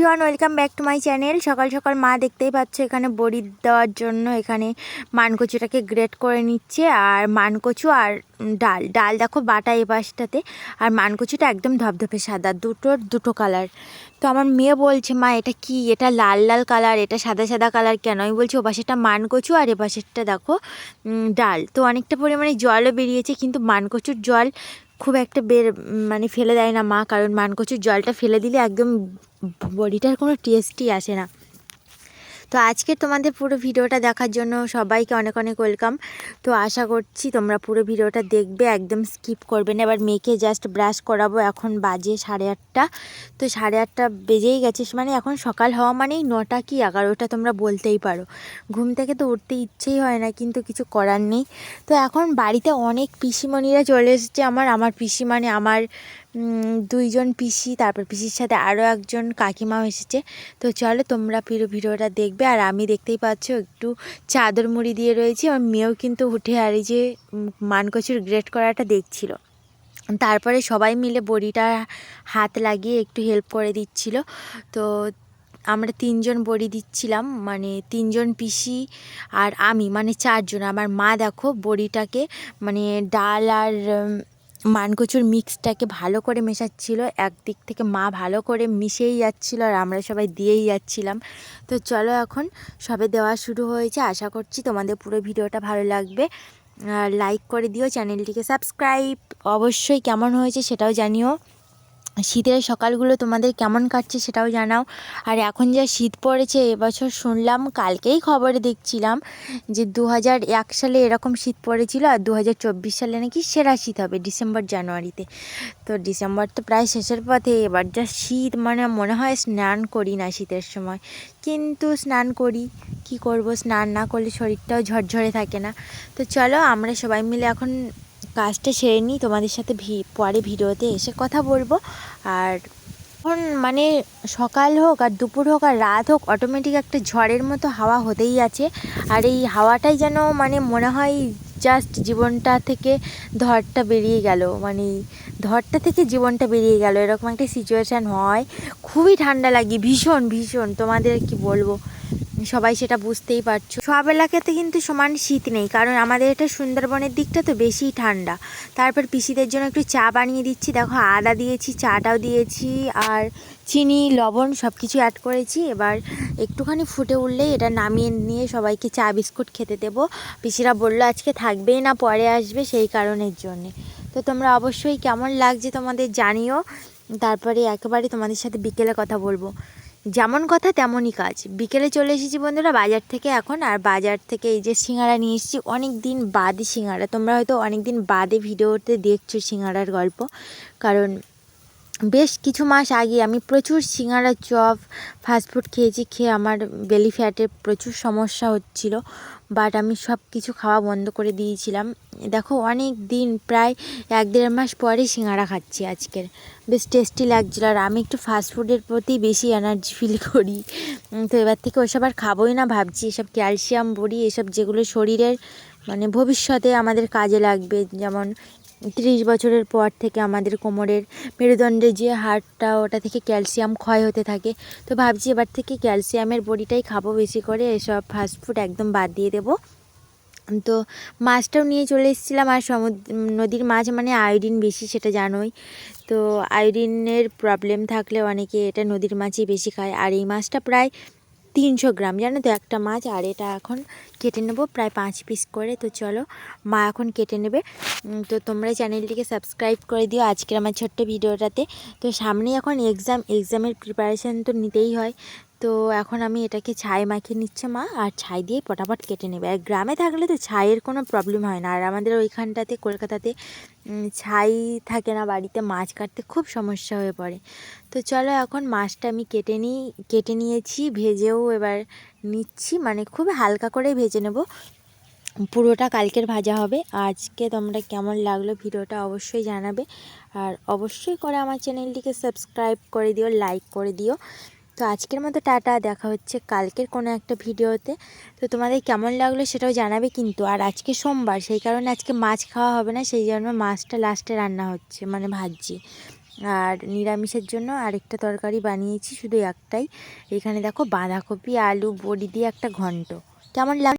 Everyone, welcome back to my channel. সকাল সকাল মা দেখতেই পাচ্ছ এখানে বড়ি দেওয়ার জন্য এখানে মানকচুটাকে গ্রেট করে নিচ্ছে। আর মানকচু আর ডাল ডাল দেখো বাটা এ পাশটাতে, আর মানকচুটা একদম ধপধপে সাদা, দুটো কালার। তো আমার মেয়ে বলছে, মা এটা কি, এটা লাল লাল কালার, এটা সাদা সাদা কালার কেন? আমি বলছি ও পাশেরটা মানকচু আর এ পাশেরটা দেখো ডাল। তো অনেকটা পরিমাণে জলও বেরিয়েছে, কিন্তু মানকচুর জল খুব একটা মানে ফেলে দেয় না মা, কারণ মানকচুর জলটা ফেলে দিলে একদম বড়িটার কোনো টেস্টই আসে না। তো আজকে তোমাদের পুরো ভিডিওটা দেখার জন্য সবাইকে অনেক অনেক ওয়েলকাম। তো আশা করছি তোমরা পুরো ভিডিওটা দেখবে, একদম স্কিপ করবে না। এবার মেয়েকে জাস্ট ব্রাশ করাবো, এখন বাজে 8:30। তো 8:30 বেজেই গেছে, মানে এখন সকাল হওয়া মানেই 9টা কি 11টা তোমরা বলতেই পারো। ঘুম থেকে তো উঠতে ইচ্ছেই হয় না, কিন্তু কিছু করার নেই। তো এখন বাড়িতে অনেক পিসিমণিরা চলে এসেছে। আমার পিসি মানে আমার 2জন পিসি, তারপর পিসির সাথে আরও একজন কাকিমাও এসেছে। তো চলো তোমরা পুরো ভিডিওটা দেখবে। আর আমি দেখতেই পাচ্ছ একটু চাদর মুড়ি দিয়ে রয়েছি। আমার মেয়েও কিন্তু উঠে আর এই যে মানকচুর গ্রেট করাটা দেখছিল। তারপরে সবাই মিলে বড়িটা হাত লাগিয়ে একটু হেল্প করে দিচ্ছিল। তো আমরা 3জন বড়ি দিচ্ছিলাম, মানে 3জন পিসি আর আমি, মানে 4জন। আমার মা দেখো বড়িটাকে মানে ডাল আর মানকচুর মিক্সটাকে ভালো করে মেশাচ্ছিল। একদিক থেকে মা ভালো করে মিশেই যাচ্ছিল আর আমরা সবাই দিয়েই যাচ্ছিলাম। তো চলো এখন সবে দেওয়া শুরু হয়েছে। আশা করছি তোমাদের পুরো ভিডিওটা ভালো লাগবে। আর লাইক করে দিও, চ্যানেলটিকে সাবস্ক্রাইব। অবশ্যই কেমন হয়েছে সেটাও জানিও। শীতের সকালগুলো তোমাদের কেমন কাটছে সেটাও জানাও। আর এখন যা শীত পড়েছে এবছর, শুনলাম কালকেই খবরে দেখছিলাম যে 2001 সালে এরকম শীত পড়েছিল, আর 2024 সালে নাকি সেরা শীত হবে ডিসেম্বর জানুয়ারিতে। তো ডিসেম্বর তো প্রায় শেষের পথে, এবার যা শীত, মানে মনে হয় স্নান করি না শীতের সময়, কিন্তু স্নান করি। কি করব, স্নান না করলে শরীরটাও ঝরঝরে থাকে না। তো চলো আমরা সবাই মিলে এখন কাজটা সেরে নিই, তোমাদের সাথে পরে ভিডিওতে এসে কথা বলবো। আর এখন মানে সকাল হোক আর দুপুর হোক আর রাত হোক, অটোমেটিক একটা ঝড়ের মতো হাওয়া হতেই আছে। আর এই হাওয়াটাই যেন মানে মনে হয় জাস্ট জীবনটা থেকে ধরটা বেরিয়ে গেল, মানে ধরটা থেকে জীবনটা বেরিয়ে গেল, এরকম একটা সিচুয়েশান হয়। খুবই ঠান্ডা লাগে, ভীষণ ভীষণ, তোমাদের কি বলবো, সবাই সেটা বুঝতেই পারছো। সব এলাকাতে কিন্তু সমান শীত নেই, কারণ আমাদের এটা সুন্দরবনের দিকটা তো বেশি ঠান্ডা। তারপর পিসিদের জন্য একটু চা বানিয়ে দিচ্ছি, দেখো আদা দিয়েছি, চাটাও দিয়েছি, আর চিনি লবণ সব কিছু অ্যাড করেছি। এবার একটুখানি ফুটে উঠলেই এটা নামিয়ে নিয়ে সবাইকে চা বিস্কুট খেতে দেবো। পিসিরা বললো আজকে থাকবেই না, পরে আসবে, সেই কারণের জন্যে। তো তোমরা অবশ্যই কেমন লাগছে তোমাদের জানিও। তারপরে একেবারে তোমাদের সাথে বিকেলে কথা বলবো। যেমন কথা তেমনই কাজ। বিকেলে চলে এসেছি বন্ধুরা বাজার থেকে এখন। আর বাজার থেকে এই যে সিঙ্গারা নিয়ে এসেছি, অনেক দিন বাদে সিঙ্গারা। তোমরা হয়তো অনেক দিন বাদে ভিডিওতে দেখছো সিঙ্গারার গল্প, কারণ বেশ কিছু মাস আগে আমি প্রচুর সিঙ্গারা চপ ফাস্টফুড খেয়েছি। খেয়ে আমার বেলি ফ্যাটের প্রচুর সমস্যা হচ্ছিল, বাট আমি সব কিছু খাওয়া বন্ধ করে দিয়েছিলাম। দেখো অনেক দিন, প্রায় 1-1.5 মাস পরে সিঙ্গারা খাচ্ছি আজকের। বেশ টেস্টি লাগছিলো। আর আমি একটু ফাস্টফুডের প্রতি বেশি এনার্জি ফিল করি। তো এবার থেকে ওসব আর খাবোই না ভাবছি। এসব ক্যালসিয়াম বড়ি, এসব যেগুলো শরীরের মানে ভবিষ্যতে আমাদের কাজে লাগবে, যেমন 30 বছরের পর থেকে আমাদের কোমরের মেরুদণ্ডের যে হাড়টা, ওটা থেকে ক্যালসিয়াম ক্ষয় হতে থাকে। তো ভাবছি এবার থেকে ক্যালসিয়ামের বড়িটাই খাবো বেশি করে, এসব ফাস্টফুড একদম বাদ দিয়ে দেবো। তো মাছটাও নিয়ে চলে এসেছিলাম। আর নদীর মাছ মানে আয়োডিন বেশি, সেটা জানোই। তো আয়োডিনের প্রবলেম থাকলে অনেকে এটা নদীর মাছই বেশি খায়। আর এই মাছটা প্রায় 300 গ্রাম, জানো তো একটা মাছ। আর এটা এখন কেটে নেবো প্রায় 5 পিস করে। তো চলো মা এখন কেটে নেবে। তো তোমরা চ্যানেলটিকে সাবস্ক্রাইব করে দিও আজকের আমার ছোট্ট ভিডিওটাতে। তো সামনে এখন এক্সামের প্রিপারেশান তো নিতেই হয়। তো এখন আমি এটাকে ছাই মাখিয়ে নিচ্ছে মা, আর ছাই দিয়ে পটাপট কেটে নেবে। আর গ্রামে থাকলে তো ছাইয়ের কোনো প্রবলেম হয় না, আর আমাদের ওইখানটাতে কলকাতাতে ছাই থাকে না বাড়িতে, মাছ কাটতে খুব সমস্যা হয়ে পড়ে। তো চলো এখন মাছটা আমি কেটে নিয়েছি, ভেজেও এবার নিচ্ছি, মানে খুব হালকা করে ভেজে নেব। পুরোটা কালকের ভাজা হবে। আজকে তোমরা কেমন লাগলো ভিডিওটা অবশ্যই জানাবে। আর অবশ্যই করে আমার চ্যানেলটিকে সাবস্ক্রাইব করে দিও, লাইক করে দিও। তো আজকের মতো টাটা, দেখা হচ্ছে কালকের কোনো একটা ভিডিওতে। তো তোমাদের কেমন লাগলো সেটাও জানাবে কিন্তু। আর আজকে সোমবার, সেই কারণে আজকে মাছ খাওয়া হবে না, সেই জন্য মাছটা লাস্টে রান্না হচ্ছে, মানে ভাজছি। আর নিরামিষের জন্য আরেকটা তরকারি বানিয়েছি, শুধু একটাই। এখানে দেখো বাঁধাকপি আলু বড়ি দিয়ে একটা ঘন্ট। কেমন লাগ